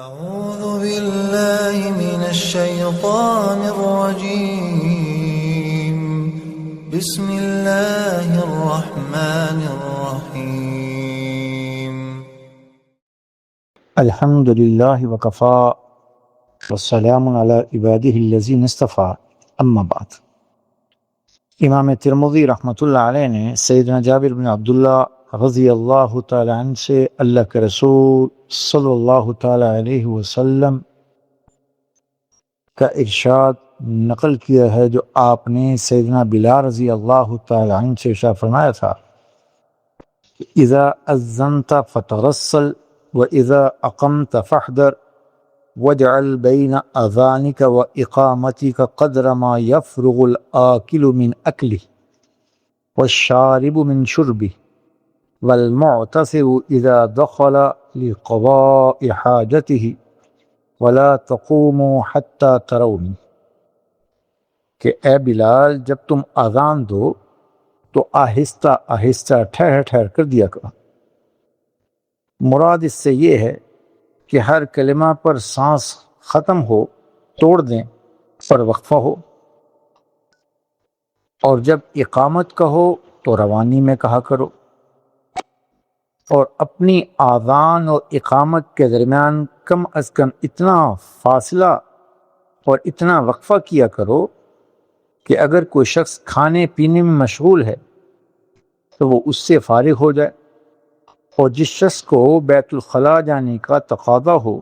أعوذ بالله من الشيطان الرجيم بسم الله الرحمن الرحيم الحمد للہ وکفا والسلام علی عبادہ الذین اصطفیٰ اما بعد۔ امام ترمذی رحمۃ اللہ علیہ نے سیدنا جابر بن عبداللہ رضی اللہ تعالی عنہ سے اللہ کے رسول صلی اللہ تعالی علیہ وسلم کا ارشاد نقل کیا ہے، جو آپ نے سیدنا بلال رضی اللہ تعالی عنہ سے ارشاد فرمایا تھا کہ اذا اذنت فترسل وَإِذَا أَقَمْتَ فَاحْذَرْ وَاجْعَلْ بَيْنَ أَذَانِكَ وَإِقَامَتِكَ قَدْرَ مَا يَفْرُغُ الْآكِلُ مِنْ أَكْلِهِ وَالشَّارِبُ مِنْ شُرْبِهِ وَالْمُعْتَصِرُ إِذَا دَخَلَ لِقَضَاءِ حَاجَتِهِ وَلَا تَقُومُوا حَتَّى تَرَوْنِي، کہ اے بلال جب تم اذان دو تو آہستہ آہستہ ٹھہر ٹھہر کر دیا کرو۔ مراد اس سے یہ ہے کہ ہر کلمہ پر سانس ختم ہو توڑ دیں پر وقفہ ہو، اور جب اقامت کہو تو روانی میں کہا کرو، اور اپنی آذان اور اقامت کے درمیان کم از کم اتنا فاصلہ اور اتنا وقفہ کیا کرو کہ اگر کوئی شخص کھانے پینے میں مشغول ہے تو وہ اس سے فارغ ہو جائے، اور جس شخص کو بیت الخلاء جانے کا تقاضا ہو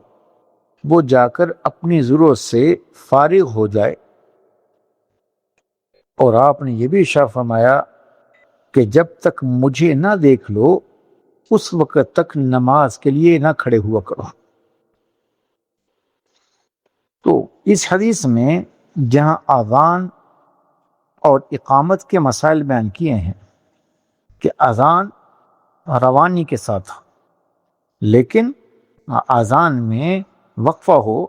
وہ جا کر اپنی ضرورت سے فارغ ہو جائے۔ اور آپ نے یہ بھی ارشاد فرمایا کہ جب تک مجھے نہ دیکھ لو اس وقت تک نماز کے لیے نہ کھڑے ہوا کرو۔ تو اس حدیث میں جہاں اذان اور اقامت کے مسائل بیان کیے ہیں کہ اذان روانی کے ساتھ، لیکن اذان میں وقفہ ہو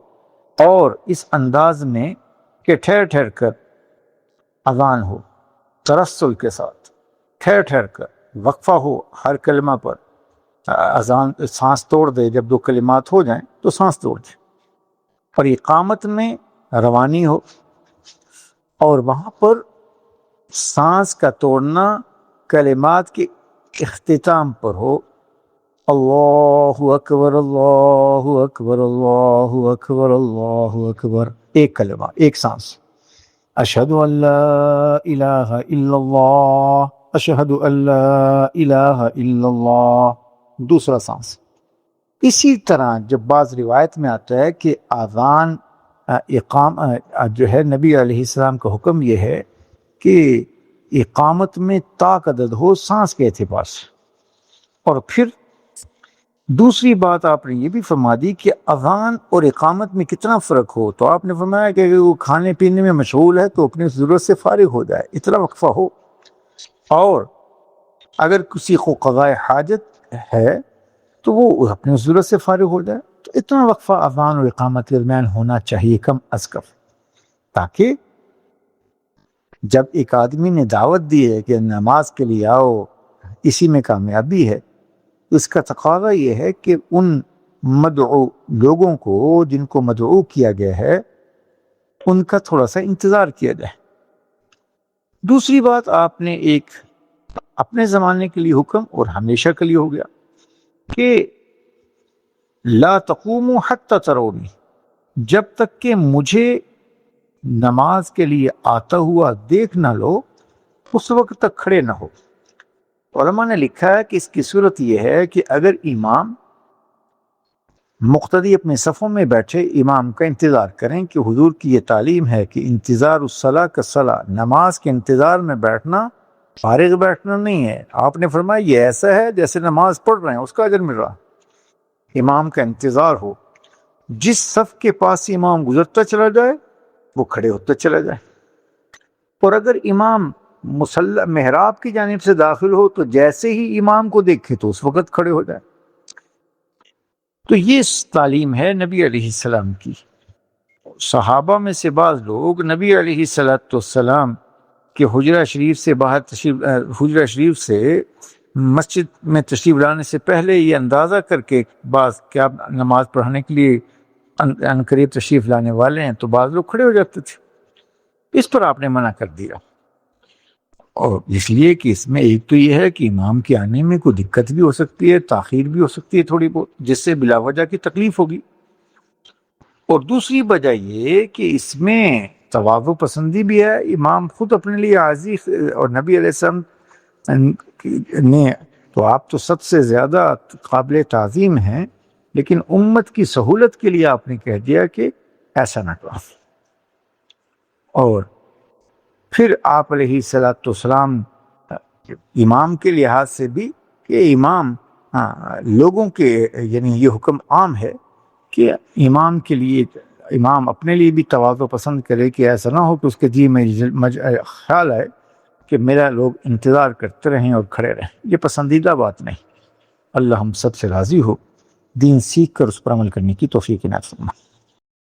اور اس انداز میں کہ ٹھہر ٹھہر کر اذان ہو، ترسل کے ساتھ ٹھہر ٹھہر کر وقفہ ہو، ہر کلمہ پر اذان سانس توڑ دے، جب دو کلمات ہو جائیں تو سانس توڑ دے، اور اقامت میں روانی ہو، اور وہاں پر سانس کا توڑنا کلمات کے اختتام پر ہو، اللہ اکبر اللہ اکبر اللہ اکبر اللہ اکبر، ایک کلمہ ایک سانس، اشہد ان لا الہ الا اللہ اشہد ان لا الہ الا اللہ، دوسرا سانس۔ اسی طرح جب بعض روایت میں آتا ہے کہ اذان جو ہے نبی علیہ السلام کا حکم یہ ہے کہ اقامت میں طاق عدد ہو سانس کے اعتبار سے، اور پھر دوسری بات آپ نے یہ بھی فرما دی کہ اذان اور اقامت میں کتنا فرق ہو، تو آپ نے فرمایا کہ وہ کھانے پینے میں مشغول ہے تو اپنی ضرورت سے فارغ ہو جائے، اتنا وقفہ ہو، اور اگر کسی کو قضاء حاجت ہے تو وہ اپنی ضرورت سے فارغ ہو جائے، تو اتنا وقفہ اذان اور اقامت کے درمیان ہونا چاہیے کم از کم، تاکہ جب ایک آدمی نے دعوت دی ہے کہ نماز کے لیے آؤ، اسی میں کامیابی ہے، اس کا تقاضا یہ ہے کہ ان مدعو لوگوں کو جن کو مدعو کیا گیا ہے ان کا تھوڑا سا انتظار کیا جائے۔ دوسری بات، آپ نے ایک اپنے زمانے کے لیے حکم اور ہمیشہ کے لیے ہو گیا کہ لا تقوموا حتی ترونی، جب تک کہ مجھے نماز کے لیے آتا ہوا دیکھ نہ لو اس وقت تک کھڑے نہ ہو۔ علماء نے لکھا ہے کہ اس کی صورت یہ ہے کہ اگر امام مقتدی اپنے صفوں میں بیٹھے امام کا انتظار کریں، کہ حضور کی یہ تعلیم ہے کہ انتظار الصلاۃ کالصلاۃ، نماز کے انتظار میں بیٹھنا فارغ بیٹھنا نہیں ہے، آپ نے فرمایا یہ ایسا ہے جیسے نماز پڑھ رہے ہیں، اس کا اجر مل رہا، امام کا انتظار ہو، جس صف کے پاس سے امام گزرتا چلا جائے وہ کھڑے ہوتا چلا جائے، اور اگر امام مصلی محراب کی جانب سے داخل ہو تو جیسے ہی امام کو دیکھے تو اس وقت کھڑے ہو جائے۔ تو یہ تعلیم ہے نبی علیہ السلام کی۔ صحابہ میں سے بعض لوگ نبی علیہ السلام کے حجرہ شریف سے باہر حجرہ شریف سے مسجد میں تشریف لانے سے پہلے یہ اندازہ کر کے بعض کیا نماز پڑھنے کے لیے ان قریب تشریف لانے والے ہیں تو بعض لوگ کھڑے ہو جاتے تھے، اس پر آپ نے منع کر دیا، اور اس لیے کہ اس میں ایک تو یہ ہے کہ امام کے آنے میں کوئی دقت بھی ہو سکتی ہے، تاخیر بھی ہو سکتی ہے تھوڑی بہت، جس سے بلا وجہ کی تکلیف ہوگی، اور دوسری وجہ یہ کہ اس میں تواضع پسندی بھی ہے، امام خود اپنے لیے عاجزی، اور نبی علیہ السلام نے تو آپ تو سب سے زیادہ قابل تعظیم ہیں، لیکن امت کی سہولت کے لیے آپ نے کہہ دیا کہ ایسا نہ کرو، اور پھر آپ علیہ الصلوۃ والسلام امام کے لحاظ سے بھی کہ امام لوگوں کے یعنی یہ حکم عام ہے کہ امام کے لیے امام اپنے لیے بھی تواضع پسند کرے کہ ایسا نہ ہو کہ اس کے جی میں خیال ہے کہ میرا لوگ انتظار کرتے رہیں اور کھڑے رہیں، یہ پسندیدہ بات نہیں۔ اللہ ہم سب سے راضی ہو، دین سیکھ کر اس پر عمل کرنے کی توفیق عنایت فرمائے۔